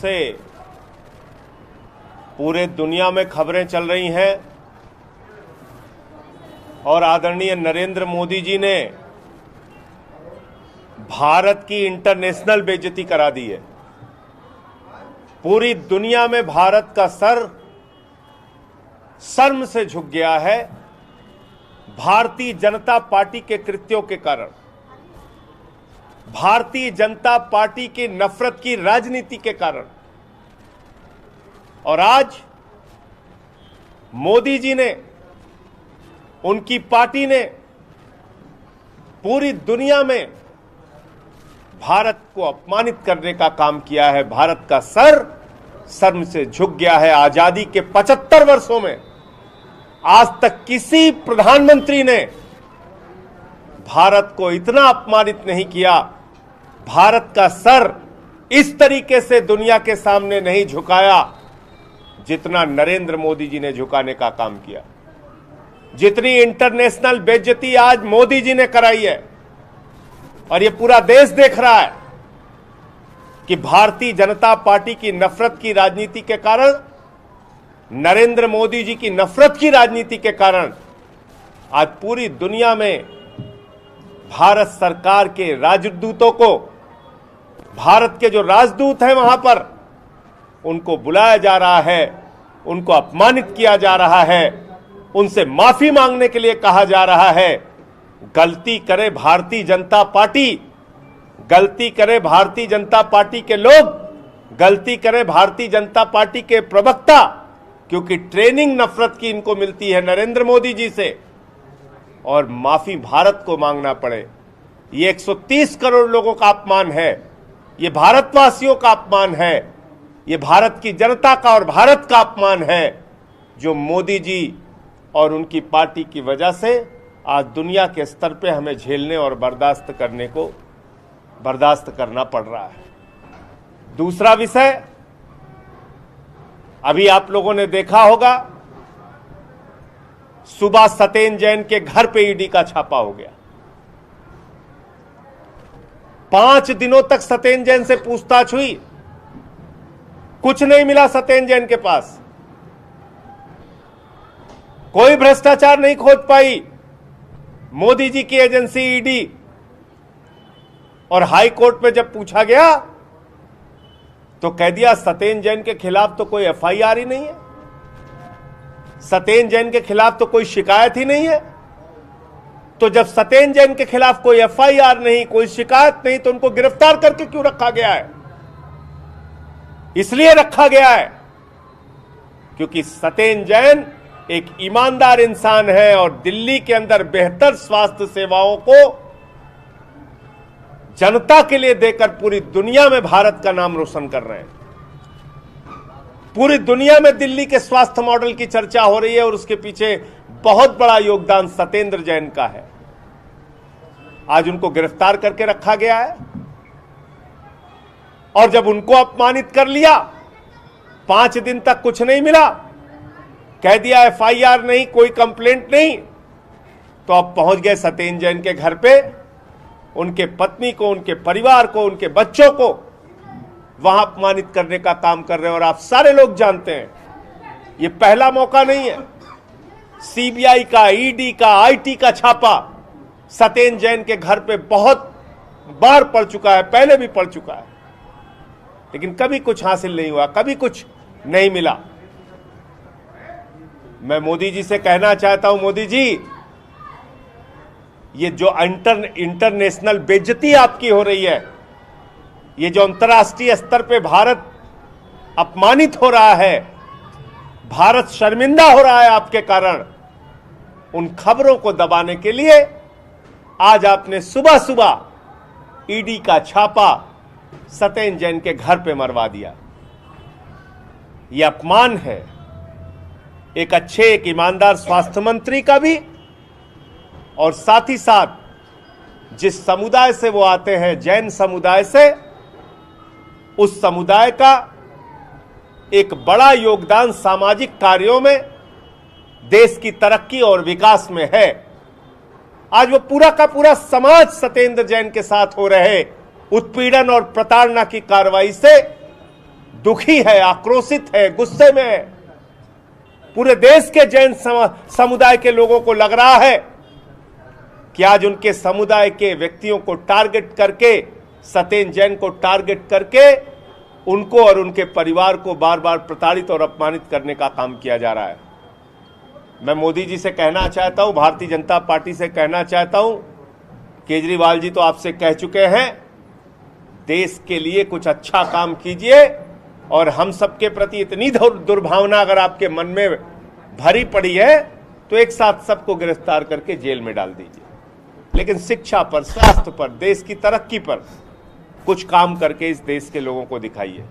से पूरे दुनिया में खबरें चल रही हैं और आदरणीय नरेंद्र मोदी जी ने भारत की इंटरनेशनल बेइज्जती करा दी है। पूरी दुनिया में भारत का सर शर्म से झुक गया है भारतीय जनता पार्टी के कृत्यों के कारण, भारतीय जनता पार्टी की नफरत की राजनीति के कारण। और आज मोदी जी ने, उनकी पार्टी ने पूरी दुनिया में भारत को अपमानित करने का काम किया है। भारत का सर शर्म से झुक गया है। आजादी के 75 वर्षों में आज तक किसी प्रधानमंत्री ने भारत को इतना अपमानित नहीं किया, भारत का सर इस तरीके से दुनिया के सामने नहीं झुकाया जितना नरेंद्र मोदी जी ने झुकाने का काम किया। जितनी इंटरनेशनल बेइज्जती आज मोदी जी ने कराई है और ये पूरा देश देख रहा है कि भारतीय जनता पार्टी की नफरत की राजनीति के कारण, नरेंद्र मोदी जी की नफरत की राजनीति के कारण आज पूरी दुनिया में भारत सरकार के राजदूतों को, भारत के जो राजदूत हैं वहां पर, उनको बुलाया जा रहा है, उनको अपमानित किया जा रहा है, उनसे माफी मांगने के लिए कहा जा रहा है। गलती करे भारतीय जनता पार्टी, गलती करे भारतीय जनता पार्टी के लोग, गलती करे भारतीय जनता पार्टी के प्रवक्ता, क्योंकि ट्रेनिंग नफरत की इनको मिलती है नरेंद्र मोदी जी से, और माफी भारत को मांगना पड़े। ये 130 करोड़ लोगों का अपमान है, ये भारतवासियों का अपमान है, ये भारत की जनता का और भारत का अपमान है, जो मोदी जी और उनकी पार्टी की वजह से आज दुनिया के स्तर पे हमें झेलने और बर्दाश्त करना पड़ रहा है। दूसरा विषय, अभी आप लोगों ने देखा होगा, सुबह सत्येंद्र जैन के घर पे ईडी का छापा हो गया। 5 दिनों तक सत्येंद्र जैन से पूछताछ हुई, कुछ नहीं मिला सत्येंद्र जैन के पास, कोई भ्रष्टाचार नहीं खोज पाई मोदी जी की एजेंसी ईडी। और हाई कोर्ट में जब पूछा गया तो कह दिया सत्येंद्र जैन के खिलाफ तो कोई एफआईआर ही नहीं है, सत्येंद्र जैन के खिलाफ तो कोई शिकायत ही नहीं है। तो जब सत्येंद्र जैन के खिलाफ कोई एफआईआर नहीं, कोई शिकायत नहीं, तो उनको गिरफ्तार करके क्यों रखा गया है? इसलिए रखा गया है क्योंकि सत्येंद्र जैन एक ईमानदार इंसान है और दिल्ली के अंदर बेहतर स्वास्थ्य सेवाओं को जनता के लिए देकर पूरी दुनिया में भारत का नाम रोशन कर रहे हैं। पूरी दुनिया में दिल्ली के स्वास्थ्य मॉडल की चर्चा हो रही है और उसके पीछे बहुत बड़ा योगदान सत्येंद्र जैन का है। आज उनको गिरफ्तार करके रखा गया है और जब उनको अपमानित कर लिया, 5 दिन तक कुछ नहीं मिला, कह दिया एफआईआर नहीं, कोई कंप्लेंट नहीं, तो अब पहुंच गए सत्येंद्र जैन के घर पे, उनके पत्नी को, उनके परिवार को, उनके बच्चों को वहां अपमानित करने का काम कर रहे हैं। और आप सारे लोग जानते हैं ये पहला मौका नहीं है। सीबीआई का, ईडी का, आईटी का छापा सत्येंद्र जैन के घर पे बहुत बार पड़ चुका है, पहले भी पड़ चुका है, लेकिन कभी कुछ हासिल नहीं हुआ, कभी कुछ नहीं मिला। मैं मोदी जी से कहना चाहता हूं, मोदी जी, ये जो इंटरनेशनल बेइज्जती आपकी हो रही है, ये जो अंतर्राष्ट्रीय स्तर पे भारत अपमानित हो रहा है, भारत शर्मिंदा हो रहा है आपके कारण, उन खबरों को दबाने के लिए आज आपने सुबह सुबह ईडी का छापा सत्येंद्र जैन के घर पे मरवा दिया। यह अपमान है एक अच्छे, एक ईमानदार स्वास्थ्य मंत्री का भी, और साथ ही साथ जिस समुदाय से वो आते हैं, जैन समुदाय से, उस समुदाय का एक बड़ा योगदान सामाजिक कार्यों में, देश की तरक्की और विकास में है। आज वो पूरा का पूरा समाज सत्येंद्र जैन के साथ हो रहे उत्पीड़न और प्रताड़ना की कार्रवाई से दुखी है, आक्रोशित है, गुस्से में है। पूरे देश के जैन समुदाय के लोगों को लग रहा है कि आज उनके समुदाय के व्यक्तियों को टारगेट करके, सत्येंद्र जैन को टारगेट करके उनको और उनके परिवार को बार बार प्रताड़ित और अपमानित करने का काम किया जा रहा है। मैं मोदी जी से कहना चाहता हूं, भारतीय जनता पार्टी से कहना चाहता हूं, केजरीवाल जी तो आपसे कह चुके हैं, देश के लिए कुछ अच्छा काम कीजिए और हम सबके प्रति इतनी दुर्भावना अगर आपके मन में भरी पड़ी है तो एक साथ सबको गिरफ्तार करके जेल में डाल दीजिए। लेकिन शिक्षा पर, स्वास्थ्य पर, देश की तरक्की पर कुछ काम करके इस देश के लोगों को दिखाइए।